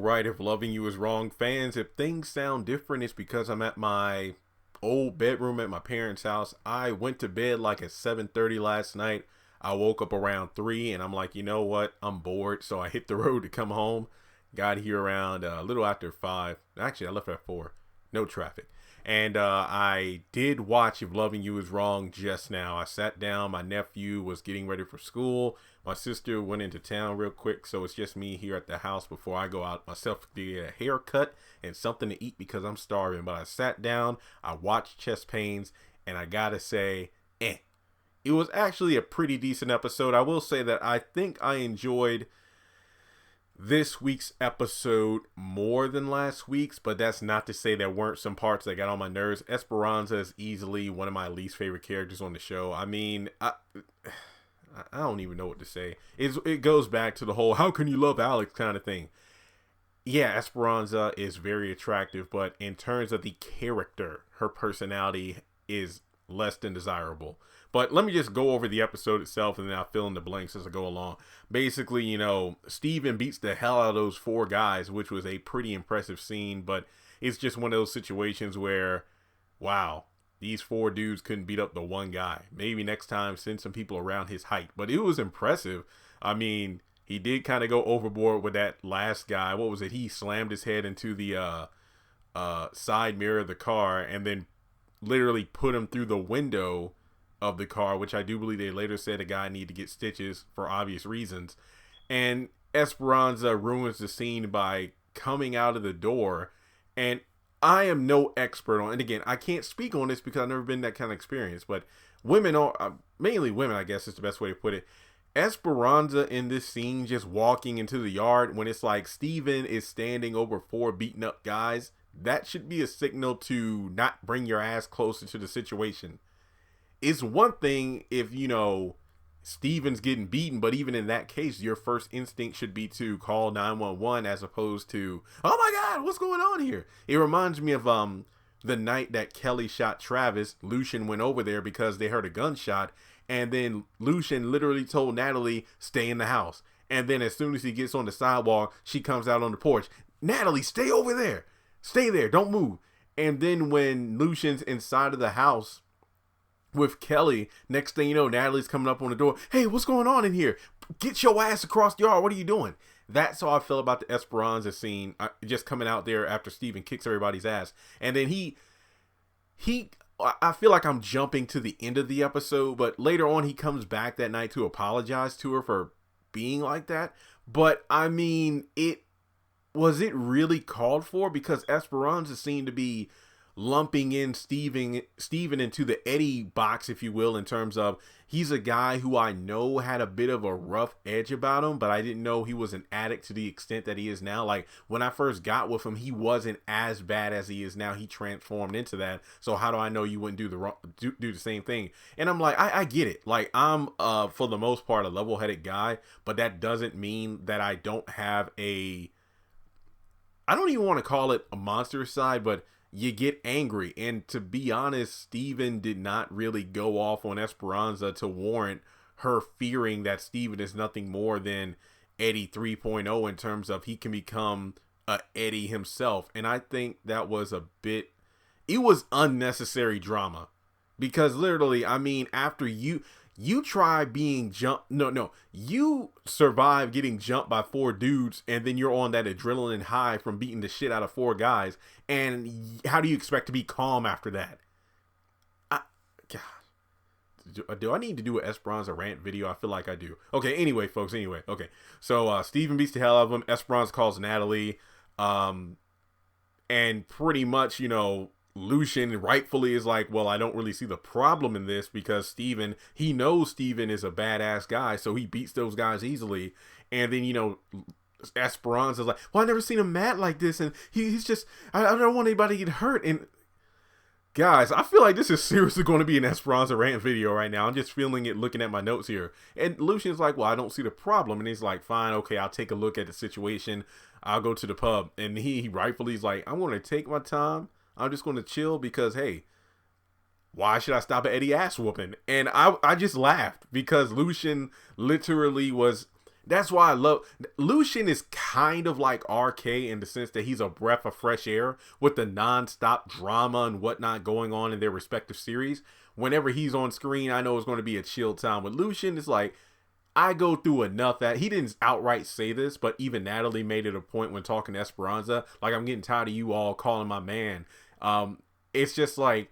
right, if loving you is wrong, fans, if things sound different, it's because I'm at my old bedroom at my parents' house. I went to bed like at 7:30 last night. I woke up around 3 and I'm like, you know what? I'm bored. So I hit the road to come home. Got here around a little after 5. Actually, I left at 4. No traffic. And I did watch If Loving You Is Wrong just now. I sat down. My nephew was getting ready for school. My sister went into town real quick. So it's just me here at the house before I go out myself to get a haircut and something to eat because I'm starving. But I sat down. I watched Chest Pains. And I got to say, it was actually a pretty decent episode. I will say that I think I enjoyed this week's episode more than last week's, but that's not to say there weren't some parts that got on my nerves. Esperanza is easily one of my least favorite characters on the show. I mean, I don't even know what to say. It goes back to the whole how can you love Alex kind of thing. Yeah, Esperanza is very attractive, but in terms of the character, her personality is less than desirable. But let me just go over the episode itself and then I'll fill in the blanks as I go along. Basically, Steven beats the hell out of those 4 guys, which was a pretty impressive scene. But it's just one of those situations where, wow, these 4 dudes couldn't beat up the one guy. Maybe next time send some people around his height. But it was impressive. I mean, he did kind of go overboard with that last guy. What was it? He slammed his head into the side mirror of the car and then literally put him through the window of the car, which I do believe they later said a guy needed to get stitches for obvious reasons. And Esperanza ruins the scene by coming out of the door. And I am no expert on, and again, I can't speak on this because I've never been that kind of experience, but women are, mainly women, I guess is the best way to put it. Esperanza in this scene just walking into the yard when it's like Steven is standing over 4 beaten up guys, that should be a signal to not bring your ass closer to the situation. It's one thing if, Steven's getting beaten, but even in that case, your first instinct should be to call 911 as opposed to, oh my God, what's going on here? It reminds me of the night that Kelly shot Travis. Lucian went over there because they heard a gunshot, and then Lucian literally told Natalie, stay in the house. And then as soon as he gets on the sidewalk, she comes out on the porch. Natalie, stay over there. Stay there. Don't move. And then when Lucian's inside of the house with Kelly, next thing you know, Natalie's coming up on the door. Hey, what's going on in here? Get your ass across the yard. What are you doing? That's how I feel about the Esperanza scene. Just coming out there after Steven kicks everybody's ass. And then I feel like I'm jumping to the end of the episode, but later on he comes back that night to apologize to her for being like that. But I mean, was it really called for? Because Esperanza seemed to be lumping in Steven into the Eddie box, if you will, in terms of he's a guy who I know had a bit of a rough edge about him, but I didn't know he was an addict to the extent that he is now. Like when I first got with him, he wasn't as bad as he is now. He transformed into that. So how do I know you wouldn't do the same thing? And I'm like, I get it. Like I'm for the most part a level-headed guy, but that doesn't mean that I don't have I don't even want to call it a monster side, but you get angry. And to be honest, Steven did not really go off on Esperanza to warrant her fearing that Steven is nothing more than Eddie 3.0 in terms of he can become a Eddie himself. And I think that was it was unnecessary drama. Because literally, I mean, after you try being jumped. You survive getting jumped by 4 dudes, and then you're on that adrenaline high from beating the shit out of 4 guys. And how do you expect to be calm after that? God, do I need to do an Esperanza rant video? I feel like I do. Okay, anyway, folks. Okay, so Steven beats the hell out of him. Esperanza calls Natalie, and pretty much, Lucian rightfully is like, well, I don't really see the problem in this because he knows Steven is a badass guy, so he beats those guys easily. And then, Esperanza's like, well, I never seen him mad like this, and he's just, I don't want anybody to get hurt. And guys, I feel like this is seriously going to be an Esperanza rant video right now. I'm just feeling it looking at my notes here. And Lucian's like, well, I don't see the problem. And he's like, fine, okay, I'll take a look at the situation. I'll go to the pub. And he rightfully is like, I'm going to take my time. I'm just going to chill because, hey, why should I stop at Eddie ass whooping? And I just laughed because Lucian literally was, That's why I love Lucian is kind of like RK in the sense that he's a breath of fresh air with the non-stop drama and whatnot going on in their respective series. Whenever he's on screen, I know it's going to be a chill time. With Lucian, it's like I go through enough that he didn't outright say this, but even Natalie made it a point when talking to Esperanza, like, I'm getting tired of you all calling my man. It's just like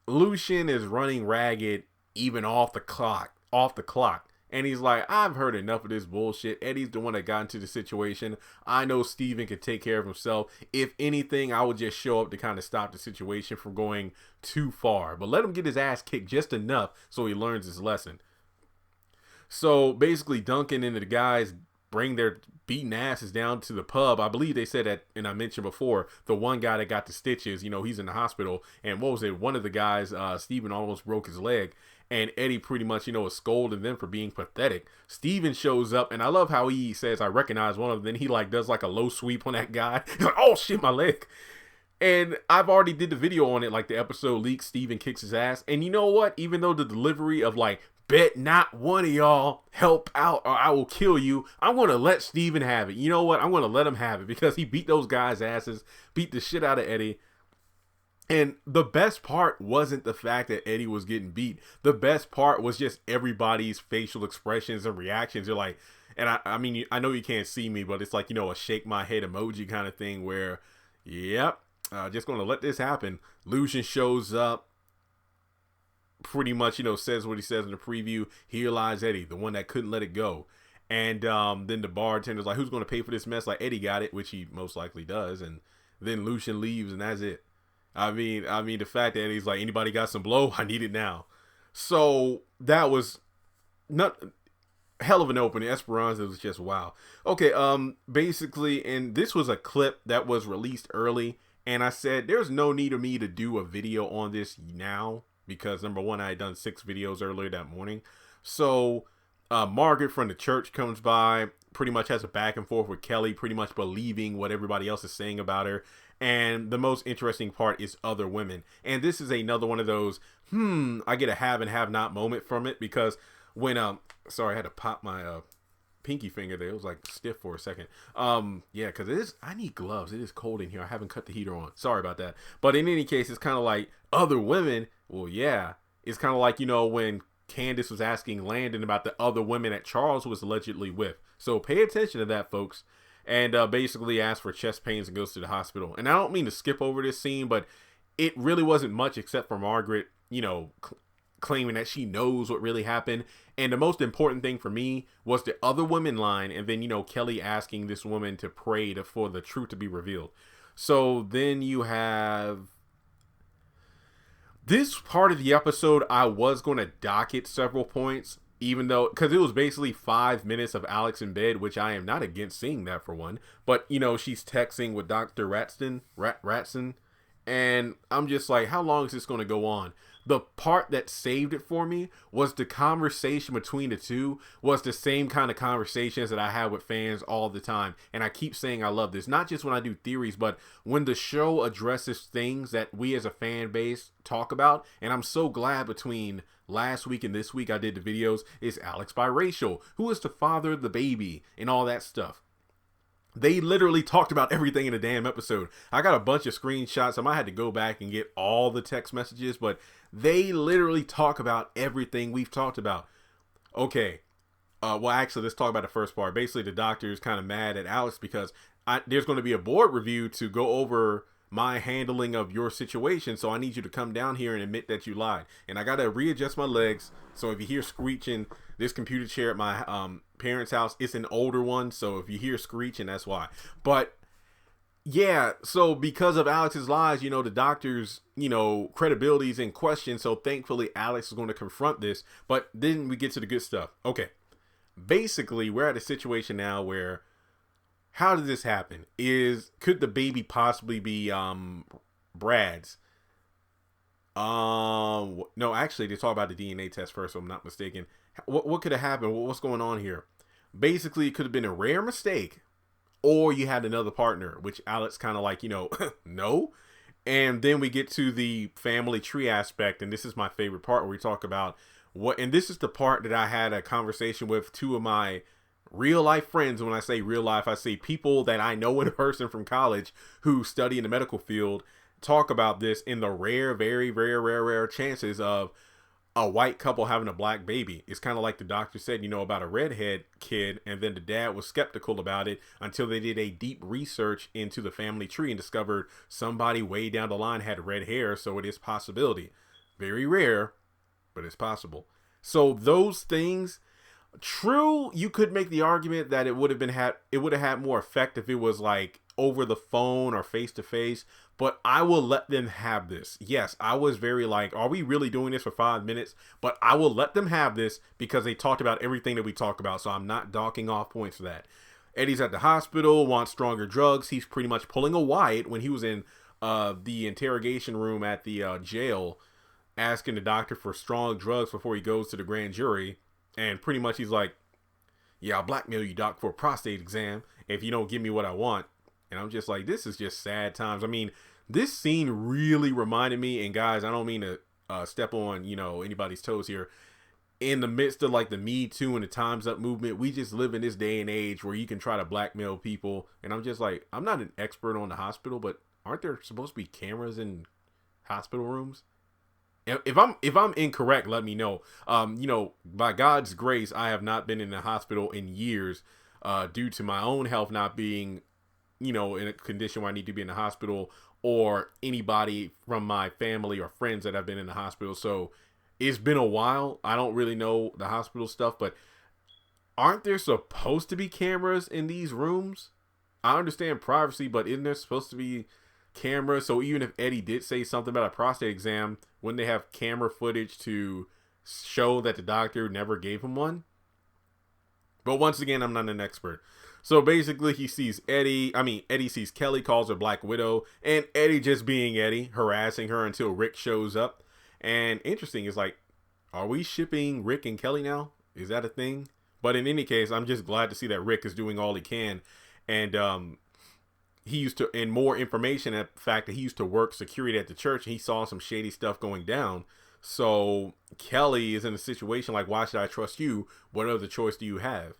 Lucian is running ragged even off the clock. And he's like, I've heard enough of this bullshit. Eddie's the one that got into the situation. I know Steven can take care of himself. If anything, I would just show up to kind of stop the situation from going too far. But let him get his ass kicked just enough so he learns his lesson. So basically, Duncan and the guys bring their beaten asses down to the pub. I believe they said that, and I mentioned before, the one guy that got the stitches, he's in the hospital. And what was it? One of the guys, Steven, almost broke his leg. And Eddie pretty much, is scolding them for being pathetic. Steven shows up, and I love how he says, I recognize one of them. Then he does a low sweep on that guy. He's like, oh shit, my leg. And I've already did the video on it, the episode leaks, Steven kicks his ass. And you know what? Even though the delivery of bet not one of y'all help out or I will kill you, I'm going to let Steven have it. You know what? I'm going to let him have it because he beat those guys' asses, beat the shit out of Eddie. And the best part wasn't the fact that Eddie was getting beat. The best part was just everybody's facial expressions and reactions. They're like, and I mean, I know you can't see me, but it's a shake my head emoji kind of thing where, yep, just going to let this happen. Lucian shows up, pretty much, says what he says in the preview. Here lies Eddie, the one that couldn't let it go. And then the bartender's like, who's going to pay for this mess? Eddie got it, which he most likely does. And then Lucian leaves, and that's it. I mean, the fact that Eddie's like, anybody got some blow? I need it now. So that was not hell of an opening. Esperanza was just wow. Okay, basically, and this was a clip that was released early, and I said there's no need of me to do a video on this now because number one, I had done 6 videos earlier that morning. So Margaret from the church comes by, pretty much has a back and forth with Kelly, pretty much believing what everybody else is saying about her. And the most interesting part is other women. And this is another one of those, I get a have and have not moment from it because when, sorry, I had to pop my pinky finger there. It was stiff for a second. Yeah, because I need gloves. It is cold in here. I haven't cut the heater on. Sorry about that. But in any case, it's kind of like other women. Well, yeah, it's kind of like, when Candace was asking Landon about the other women that Charles was allegedly with. So pay attention to that, folks. And basically asks for chest pains and goes to the hospital. And I don't mean to skip over this scene, but it really wasn't much except for Margaret, claiming that she knows what really happened. And the most important thing for me was the other women line. And then, Kelly asking this woman to pray for the truth to be revealed. So then you have this part of the episode. I was going to docket several points. Even though, because it was basically 5 minutes of Alex in bed, which I am not against seeing that for one. But, she's texting with Dr. Ratson. And I'm just like, how long is this going to go on? The part that saved it for me was the conversation between the two was the same kind of conversations that I have with fans all the time. And I keep saying I love this, not just when I do theories, but when the show addresses things that we as a fan base talk about. And I'm so glad between last week and this week I did the videos, is Alex biracial? Who is the father of the baby? And all that stuff. They literally talked about everything in the damn episode. I got a bunch of screenshots. I might have to go back and get all the text messages, but they literally talk about everything we've talked about. Okay. Well, actually, let's talk about the first part. Basically, the doctor is kind of mad at Alex because there's going to be a board review to go over my handling of your situation. So I need you to come down here and admit that you lied. And I got to readjust my legs. So if you hear screeching, this computer chair at my parents' house, it's an older one. So if you hear screeching, that's why. But yeah, so because of Alex's lies, the doctor's, credibility is in question. So thankfully, Alex is going to confront this. But then we get to the good stuff. Okay. Basically, we're at a situation now where, how did this happen? Could the baby possibly be Brad's? No, actually, they talk about the DNA test first, so I'm not mistaken. What could have happened? What's going on here? Basically, it could have been a rare mistake, or you had another partner, which Alex kind of like, no. And then we get to the family tree aspect, and this is my favorite part where we talk about and this is the part that I had a conversation with 2 of my real life friends. When I say real life, I say people that I know in person from college who study in the medical field talk about this in the rare, very, very rare chances of a white couple having a black baby. It's kind of like the doctor said, about a redhead kid, and then the dad was skeptical about it until they did a deep research into the family tree and discovered somebody way down the line had red hair. So it is possibility. Very rare, but it's possible. So those things, true, you could make the argument that it would have had more effect if it was like over the phone or face to face, but I will let them have this. Yes, I was very like, are we really doing this for 5 minutes? But I will let them have this because they talked about everything that we talk about, so I'm not docking off points for that. Eddie's at the hospital, wants stronger drugs. He's pretty much pulling a Wyatt when he was in the interrogation room at the jail, asking the doctor for strong drugs before he goes to the grand jury. And pretty much he's like, yeah, I'll blackmail you, doc, for a prostate exam if you don't give me what I want. And I'm just like, this is just sad times. I mean, this scene really reminded me, and guys, I don't mean to step on, anybody's toes here. In the midst of like the Me Too and the Time's Up movement, we just live in this day and age where you can try to blackmail people. And I'm just like, I'm not an expert on the hospital, but aren't there supposed to be cameras in hospital rooms? If I'm incorrect, let me know. By God's grace, I have not been in the hospital in years, due to my own health not being, in a condition where I need to be in the hospital, or anybody from my family or friends that have been in the hospital. So it's been a while. I don't really know the hospital stuff, but aren't there supposed to be cameras in these rooms? I understand privacy, but isn't there supposed to be cameras? So even if Eddie did say something about a prostate exam, wouldn't they have camera footage to show that the doctor never gave him one? But once again, I'm not an expert. So basically he sees Eddie sees Kelly, calls her Black Widow, and Eddie, just being Eddie, harassing her until Rick shows up. And interesting is like, are we shipping Rick and Kelly now? Is that a thing? But in any case, I'm just glad to see that Rick is doing all he can. And he used to, and more information at the fact that he used to work security at the church, and he saw some shady stuff going down. So Kelly is in a situation like, why should I trust you? What other choice do you have?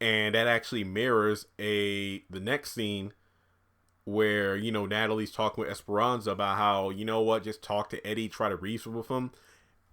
And that actually mirrors the next scene where, Natalie's talking with Esperanza about how, just talk to Eddie, try to reason with him.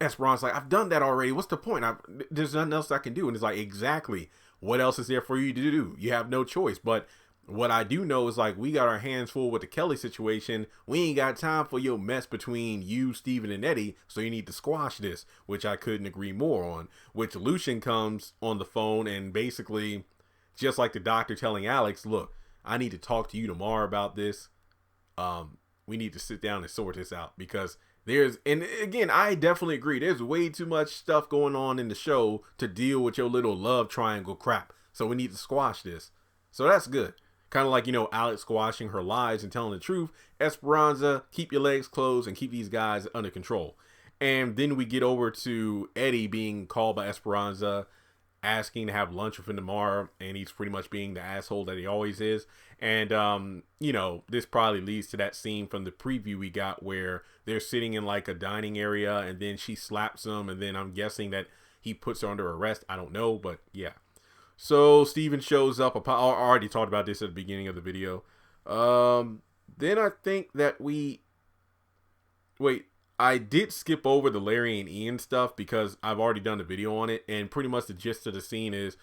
Esperanza's like, I've done that already. What's the point? There's nothing else I can do. And it's like, exactly. What else is there for you to do? You have no choice. But what I do know is like, we got our hands full with the Kelly situation. We ain't got time for your mess between you, Steven, and Eddie. So you need to squash this, which I couldn't agree more on. Which Lucian comes on the phone and basically, just like the doctor telling Alex, look, I need to talk to you tomorrow about this. We need to sit down and sort this out, because and again, I definitely agree. There's way too much stuff going on in the show to deal with your little love triangle crap. So we need to squash this. So that's good. Kind of like, Alex squashing her lies and telling the truth. Esperanza, keep your legs closed and keep these guys under control. And then we get over to Eddie being called by Esperanza, asking to have lunch with him tomorrow. And he's pretty much being the asshole that he always is. And, this probably leads to that scene from the preview we got where they're sitting in like a dining area and then she slaps him. And then I'm guessing that he puts her under arrest. I don't know, but yeah. So Steven shows up. I already talked about this at the beginning of the video. Then I think that I did skip over the Larry and Ian stuff because I've already done a video on it. And pretty much the gist of the scene is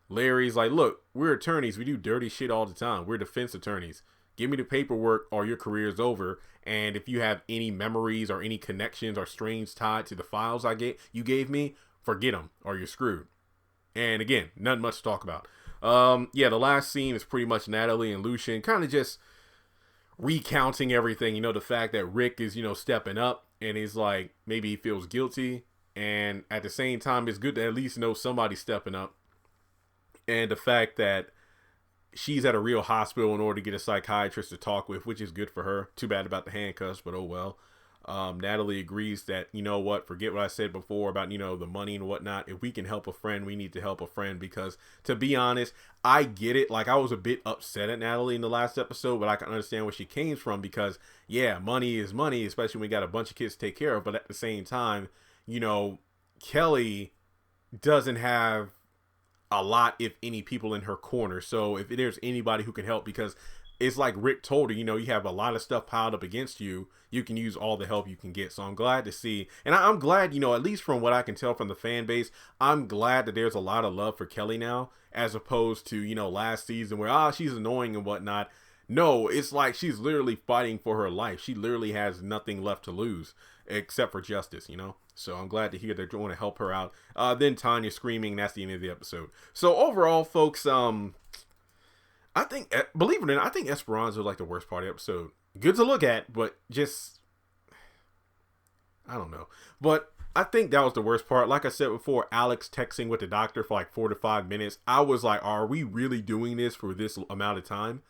Larry's like, look, we're attorneys. We do dirty shit all the time. We're defense attorneys. Give me the paperwork or your career's over. And if you have any memories or any connections or strings tied to the files you gave me, forget them or you're screwed. And again, nothing much to talk about. The last scene is pretty much Natalie and Lucian kind of just recounting everything. The fact that Rick is, stepping up and he's like, maybe he feels guilty. And at the same time, it's good to at least know somebody's stepping up. And the fact that she's at a real hospital in order to get a psychiatrist to talk with, which is good for her. Too bad about the handcuffs, but oh well. Natalie agrees that, forget what I said before about, the money and whatnot. If we can help a friend, we need to help a friend, because to be honest, I get it. Like, I was a bit upset at Natalie in the last episode, but I can understand where she came from, because yeah, money is money, especially when we got a bunch of kids to take care of. But at the same time, Kelly doesn't have a lot, if any, people in her corner. So if there's anybody who can help, because it's like Rick told her, you know, you have a lot of stuff piled up against you. You can use all the help you can get. So I'm glad to see, and I'm glad, you know, at least from what I can tell from the fan base, I'm glad that there's a lot of love for Kelly now, as opposed to, you know, last season where, she's annoying and whatnot. No, it's like she's literally fighting for her life. She literally has nothing left to lose except for justice, you know? So I'm glad to hear they're going to help her out. Then Tanya screaming, and that's the end of the episode. So overall, folks, I think, believe it or not, I think Esperanza was like the worst part of the episode. Good to look at, but just, I don't know. But I think that was the worst part. Like I said before, Alex texting with the doctor for like 4 to 5 minutes. I was like, are we really doing this for this amount of time?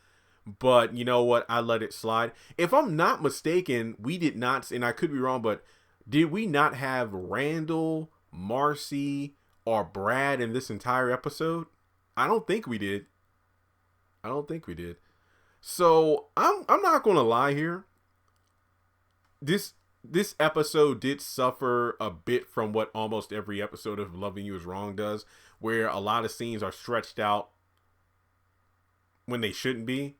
But you know what? I let it slide. If I'm not mistaken, we did not, and I could be wrong, but did we not have Randall, Marcy, or Brad in this entire episode? I don't think we did. I don't think we did. So I'm not gonna lie here. This episode did suffer a bit from what almost every episode of Loving You Is Wrong does, where a lot of scenes are stretched out when they shouldn't be.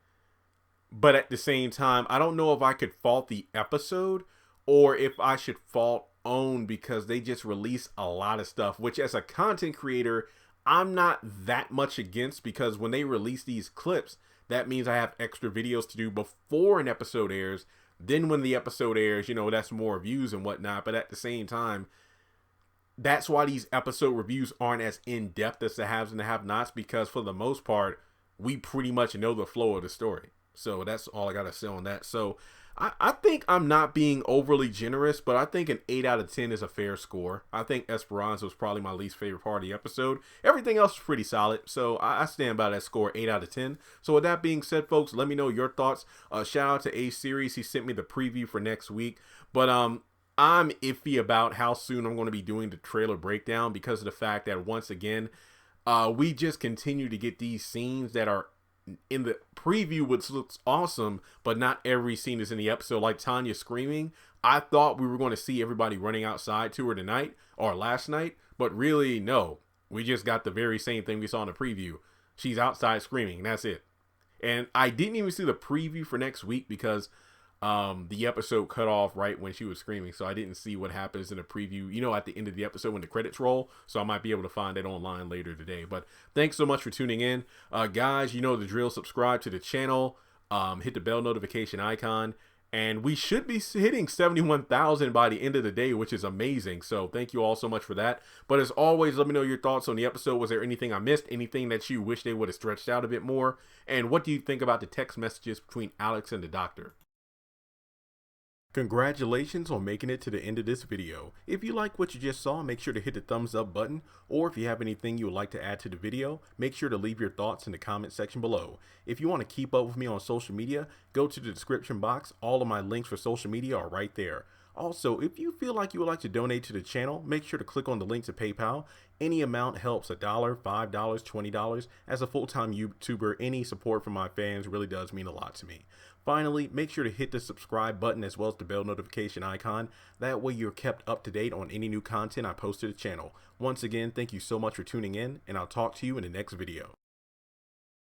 But at the same time, I don't know if I could fault the episode or if I should fault OWN, because they just release a lot of stuff, which as a content creator, I'm not that much against, because when they release these clips, that means I have extra videos to do before an episode airs. Then when the episode airs, you know, that's more views and whatnot. But at the same time, that's why these episode reviews aren't as in-depth as the haves and the have-nots, because for the most part, we pretty much know the flow of the story. So that's all I got to say on that. So I think I'm not being overly generous, but I think an 8 out of 10 is a fair score. I think Esperanza was probably my least favorite part of the episode. Everything else is pretty solid, so I stand by that score, 8 out of 10. So with that being said, folks, let me know your thoughts. Shout out to A-Series. He sent me the preview for next week. But I'm iffy about how soon I'm going to be doing the trailer breakdown, because of the fact that, once again, we just continue to get these scenes that are in the preview, which looks awesome, but not every scene is in the episode. Like Tanya screaming, I thought we were going to see everybody running outside to her tonight or last night, but really, no. We just got the very same thing we saw in the preview. She's outside screaming, and that's it. And I didn't even see the preview for next week, because the episode cut off right when she was screaming, so I didn't see what happens in the preview, you know, at the end of the episode when the credits roll. So I might be able to find it online later today. But thanks so much for tuning in, guys. You know the drill. Subscribe to the channel, hit the bell notification icon, and we should be hitting 71,000 by the end of the day, which is amazing. So thank you all so much for that. But as always, let me know your thoughts on the episode. Was there anything I missed? Anything that you wish they would have stretched out a bit more? And what do you think about the text messages between Alex and the doctor? Congratulations on making it to the end of this video. If you like what you just saw, make sure to hit the thumbs up button, or if you have anything you would like to add to the video, make sure to leave your thoughts in the comment section below. If you want to keep up with me on social media, go to the description box. All of my links for social media are right there. Also, if you feel like you would like to donate to the channel, make sure to click on the link to PayPal. Any amount helps. $1, $5, $20. As a full-time YouTuber, any support from my fans really does mean a lot to me. Finally, make sure to hit the subscribe button as well as the bell notification icon. That way you're kept up to date on any new content I post to the channel. Once again, thank you so much for tuning in, and I'll talk to you in the next video.